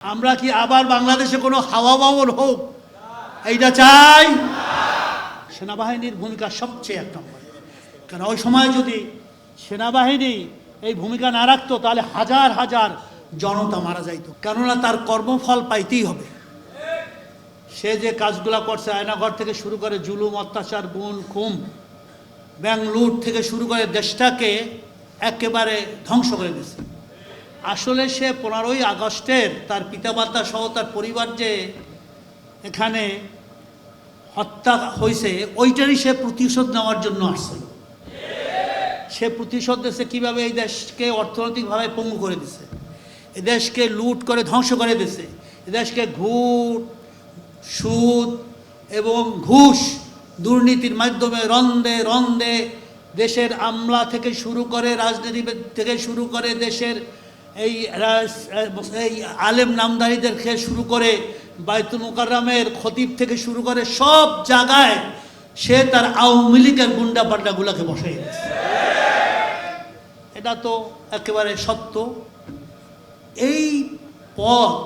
আমরা কি আবার বাংলাদেশে কোনো হাওয়া বাবর হোক এইটা চাই? সেনাবাহিনীর ভূমিকা সবচেয়ে এক নম্বর। কারণ ওই সময় যদি সেনাবাহিনী এই ভূমিকা না রাখতো তাহলে হাজার হাজার জনতা মারা যাইত। কেননা তার কর্মফল পাইতেই হবে। সে যে কাজগুলো করছে, আয়নাঘর থেকে শুরু করে জুলুম, অত্যাচার, গুম, খুন, ব্যাংক লুট থেকে শুরু করে দেশটাকে একেবারে ধ্বংস করে দিয়েছে। আসলে সে 15ই আগস্টের তার পিতামাতা সহ তার পরিবার যে এখানে হত্যা হয়েছে, ওইটারই সে প্রতিশোধ নেওয়ার জন্য আসছিল। সে প্রতিশোধ দিয়েছে কীভাবে? এই দেশকে অর্থনৈতিকভাবে পঙ্গু করে দিছে, এ দেশকে লুট করে ধ্বংস করে দিছে, এ দেশকে সুদ এবং ঘুষ দুর্নীতির মাধ্যমে রন্দে রন্দে দেশের আমলা থেকে শুরু করে, রাজনীতিবিদ থেকে শুরু করে, দেশের এই আলেম নামদারিদেরকে শুরু করে, বাইতুল মুকাররমের খতিব থেকে শুরু করে সব জায়গায় সে তার আওয়ামী লীগের গুন্ডা পান্ডাগুলোকে বসাই দিয়েছে। এটা তো একেবারে সত্য। এই পথ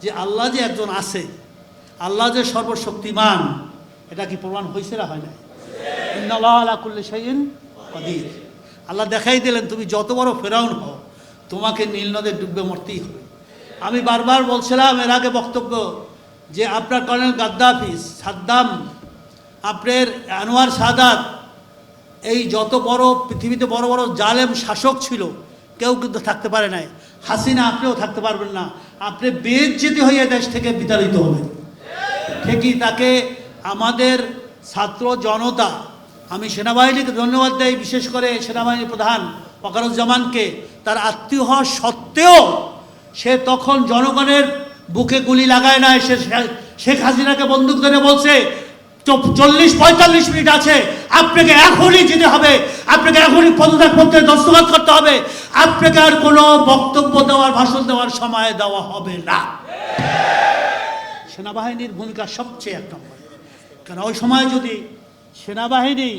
যে আল্লাহ যে একজন আছে, আল্লাহ যে সর্বশক্তিমান, এটা কি প্রমাণ হয়েছে না? হয় না? ইন্নাল্লাহা আলা কুল্লি শাইইন কাদির। আল্লাহ দেখাই দিলেন, তুমি যত বড় ফেরাউন হও, তোমাকে নীল নদে ডুববে মরতেই হবে। আমি বারবার বলছিলাম এর আগে বক্তব্য যে আপনার কর্নেল গাদ্দাফি, সাদ্দাম, আপনার আনোয়ার সাদাত, এই যত বড় পৃথিবীতে বড় বড় জালেম শাসক ছিল, কেউ কিন্তু থাকতে পারে নাই। হাসিনা, আপনিও থাকতে পারবেন না। আপনি বেইজ্জতি হয়ে দেশ থেকে বিতাড়িত হবেন। ঠিকই তাকে আমাদের ছাত্র জনতা, আমি সেনাবাহিনীকে ধন্যবাদ দেই, বিশেষ করে সেনাবাহিনীর প্রধান ওয়াকারুজ্জামানকে, তার আত্মীয় হওয়া সত্ত্বেও সে তখন জনগণের বুকে গুলি লাগায় না। সে শেখ হাসিনাকে বন্দুক ধরে বলছে 40-45 মিনিট আছে, আপনাকে এখনই যেতে হবে, আপনাকে এখনই পদত্যাগপত্রে দস্তখত করতে হবে, আপনাকে আর কোনো বক্তব্য দেওয়ার, ভাষণ দেওয়ার সময় দেওয়া হবে না। সেনাবাহিনীর ভূমিকা সবচেয়ে এক নম্বর। কারণ ওই সময় যদি সেনাবাহিনী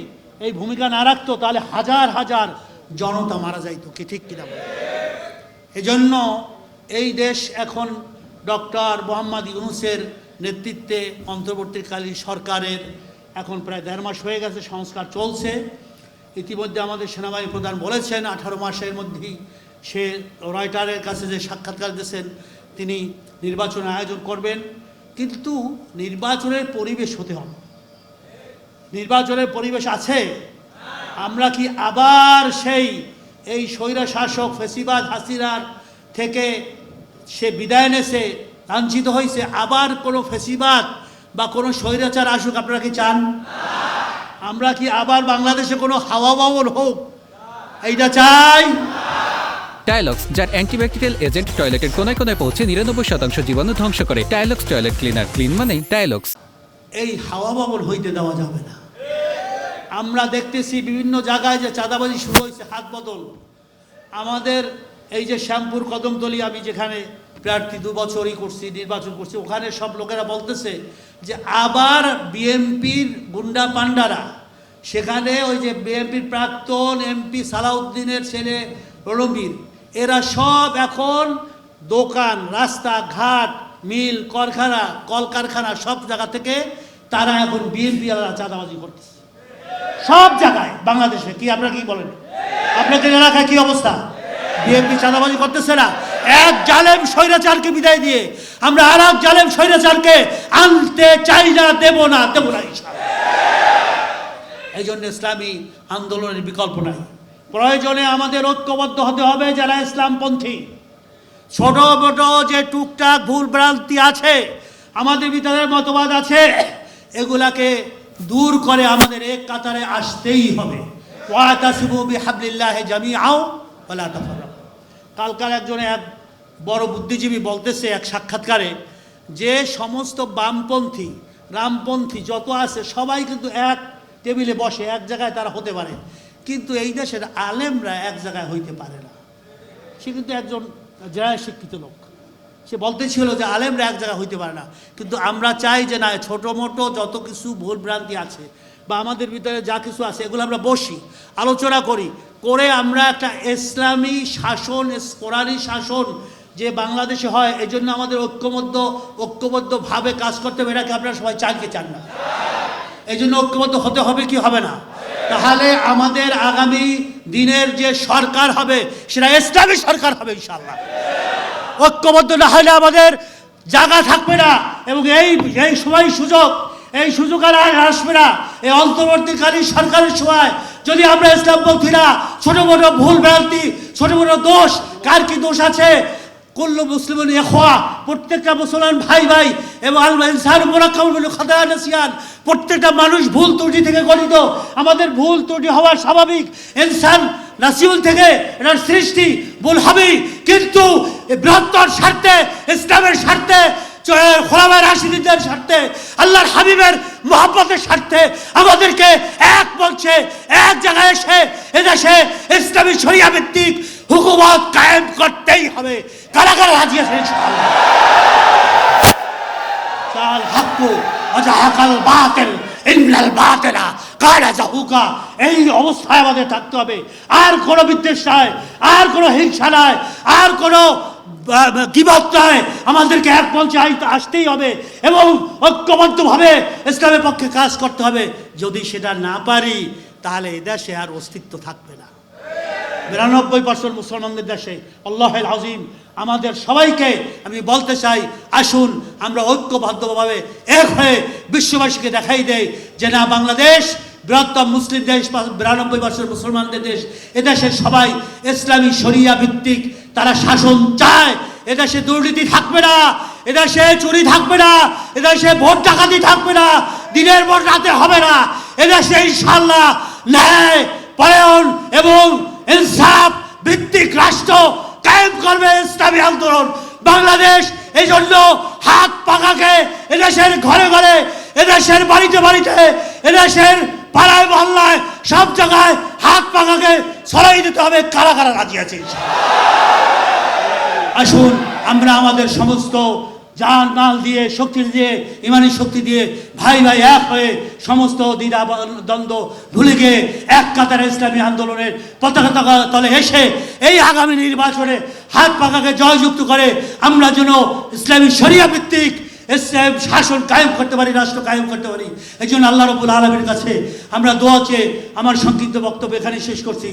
এই ভূমিকা না রাখতো তাহলে হাজার হাজার জনতা মারা যাইতো। কি ঠিক কিনা? এজন্য এই দেশ এখন ডক্টর মোহাম্মদ ইউনূসের নেতৃত্বে অন্তর্বর্তীকালীন সরকারের এখন প্রায় 1.5 মাস হয়ে গেছে, সংস্কার চলছে। ইতিমধ্যে আমাদের সেনাবাহিনী প্রধান বলেছেন 18 মাসের মধ্যেই সে রয়টারের কাছে যে সাক্ষাৎকার দিয়েছেন, তিনি নির্বাচন আয়োজন করবেন। কিন্তু নির্বাচনের পরিবেশ হতে হবে। নির্বাচনের পরিবেশ আছে? আমরা কি আবার এই স্বৈরা শাসক ফেসিবাদ হাসিনার থেকে সে বিদায় নেছে, লাঞ্ছিত হয়েছে, আবার কোনো ফেসিবাদ বা কোনো স্বৈরাচার আসুক? আপনারা কি চান? আমরা কি আবার বাংলাদেশে কোনো হাওয়া বাবর হোক এইটা চাই? টাইলক্স, যার অ্যান্টিব্যাকটেরিয়াল এজেন্ট টয়লেটের কোনায় কোনায় পৌঁছে 99% জীবাণু ধ্বংস করে। টাইলক্স টয়লেট ক্লিনার, ক্লিন মানেই টাইলক্স। এই হাওয়া বাবর হইতে দেওয়া যাবে না। আমরা দেখতেছি বিভিন্ন জায়গায় যে চাঁদাবাজি শুরু হয়েছে, হাত বদল। আমাদের এই যে শ্যামপুর কদমতলী, আমি যেখানে প্রার্থী 2 বছরই করছি, নির্বাচন করছি, ওখানে সব লোকেরা বলতেছে যে আবার বিএনপির গুন্ডা পান্ডারা, সেখানে ওই যে বিএনপির প্রাক্তন এমপি সালাউদ্দিনের ছেলে রণবীর, এরা সব এখন দোকান, রাস্তা ঘাট, মিল, কলকারখানা সব জায়গা থেকে তারা এখন বিএনপি চাঁদাবাজি করতেছে সব জায়গায় বাংলাদেশে। কি আপনারা কি বলেন? আপনাদের এলাকায় কি অবস্থা? বিএনপি চাঁদাবাজি করতেছে না? এক জালেম স্বৈরাচারকে বিদায় দিয়ে আমরা আর এক জালেম স্বৈরাচারকে আনতে চাই না, দেব না ইনশাআল্লাহ। এই জন্য ইসলামী আন্দোলনের বিকল্প নাই। প্রয়োজনে আমাদের ঐক্যবদ্ধ হতে হবে। যারা ইসলামপন্থী, ছোট বড় যে টুকটাক ভুল ভ্রান্তি আছে, আমাদের ভিতরে মতবাদ আছে, এগুলাকে দূর করে আমাদের এক কাতারে আসতেই হবে। ওয়াতাসিবু বিহাবলিল্লাহি জামিআও ওয়ালা তাফাররাকু। কালকার এক বড় বুদ্ধিজীবী বলতেছে এক সাক্ষাৎকারে যে সমস্ত বামপন্থী, রামপন্থী যত আছে সবাই কিন্তু এক টেবিলে বসে, এক জায়গায় তারা হতে পারে, কিন্তু এই দেশের আলেমরা এক জায়গায় হইতে পারে না। সে কিন্তু একজন জেনারেল শিক্ষিত লোক, সে বলতেছিল যে আলেমরা এক জায়গায় হইতে পারে না। কিন্তু আমরা চাই যে না, ছোটো মোটো যত কিছু ভুল ভ্রান্তি আছে বা আমাদের ভিতরে যা কিছু আছে, এগুলো আমরা বসি, আলোচনা করি, করে আমরা একটা ইসলামী শাসন, কোরআনী শাসন যে বাংলাদেশে হয়, এই জন্য আমাদের ঐক্যবদ্ধভাবে কাজ করতে হবে। এটাকে আপনারা সবাই চান কি চান না? এই জন্য ঐক্যবদ্ধ হতে হবে কি হবে না? তাহলে আমাদের আগামী দিনের যে সরকার হবে সেটা ইসলামী সরকার হবে ইনশাআল্লাহ। ঐক্যবদ্ধ না হলে আমাদের জায়গা থাকবে না, এবং এই সুযোগ আর আসবে না। এই অন্তর্বর্তীকালীন সরকারের সময় যদি আমরা ইসলামপন্থীরা ছোট বড় ভুল ভ্রান্তি, ছোট বড় দোষ, কার কি দোষ আছে, কুল্লু মুসলিমুন ইখওয়া, প্রত্যেকটা মুসলমান ভাই ভাই, এবং আল ইনসানু মুরাক্কাবুন মিন খাতা ওয়া নিসিয়ান, প্রত্যেকটা মানুষ ভুল ত্রুটি থেকে গঠিত। আমাদের ভুল ত্রুটি হওয়া স্বাভাবিক, ইনসান নাসিউল থেকে এটার সৃষ্টি, ভুল হবেই। কিন্তু বৃহত্তর স্বার্থে, ইসলামের স্বার্থে, খোলাফায়ে রাশিদিনদের স্বার্থে, আল্লাহর হাবিবের মহব্বতের স্বার্থে আমাদেরকে এক মঞ্চে এক জায়গায় এসে এদেশে ইসলামী শরিয়া ভিত্তিক হুকুমত কায়েম করতেই হবে। কারা কারা রাজি আছেন ইনশাআল্লাহ? কাল হাক্কু ওয়া জাহাকাল বাতিল ইন্নাল বাতিলা কানা যাহুকা। এই অবস্থায় আমাদের থাকতে হবে। আর কোনো বিদ্বেষ নয়, আর কোনো হিংসা নয়, আর কোনো গীবত নয়। আমাদেরকে এক মঞ্চে আসতেই হবে এবং ঐক্যবদ্ধভাবে ইসলামের পক্ষে কাজ করতে হবে। যদি সেটা না পারি তাহলে এদেশে আর অস্তিত্ব থাকবে না। ৯২% মুসলমানদের দেশে আল্লাহুল আযীম আমাদের সবাইকে আমি বলতে চাই, আসুন আমরা ঐক্যবদ্ধভাবে এক হয়ে বিশ্ববাসীকে দেখাই দেই যে না, বাংলাদেশ বৃহত্তম মুসলিম দেশ, ৯২% মুসলমানদের দেশ। এদেশের সবাই ইসলামী শরিয়া ভিত্তিক তারা শাসন চায়। এদেশে দুর্নীতি থাকবে না, এদেশে চুরি থাকবে না, এদেশে ভোট ডাকাতি থাকবে না, দিনের পর রাতে হবে না। এদেশে ইনশাআল্লাহ ন্যায় পরায়ণ এবং ইনসাফ ভিত্তিক রাষ্ট্র কায়েম করবে ইসলামী আন্দোলন বাংলাদেশ। এই জন্য হাত পাকাকে এদেশের ঘরে ঘরে, এদেশের বাড়িতে বাড়িতে, এদেশের পাড়ায় মহল্লায় সব জায়গায় হাত পাকাকে ছড়াই দিতে হবে। কারা কারা রাজি আছে? আসুন আমরা আমাদের সমস্ত জান মাল দিয়ে, শক্তি দিয়ে, ইমানি শক্তি দিয়ে ভাই ভাই এক হয়ে সমস্ত দ্বিধা দ্বন্দ্ব ভুলে গিয়ে এক কাতারে ইসলামী আন্দোলনের পতাকা তলে এসে এই আগামী নির্বাচনে হাত পাকাকে জয়যুক্ত করে আমরা যেন ইসলামী শরিয়া ভিত্তিক শাসন কায়েম করতে পারি, রাষ্ট্র কায়েম করতে পারি। এই জন্য আল্লাহ রাব্বুল আলামিনের কাছে আমরা দোয়া চেয়ে আমার সংক্ষিপ্ত বক্তব্য এখানে শেষ করছি।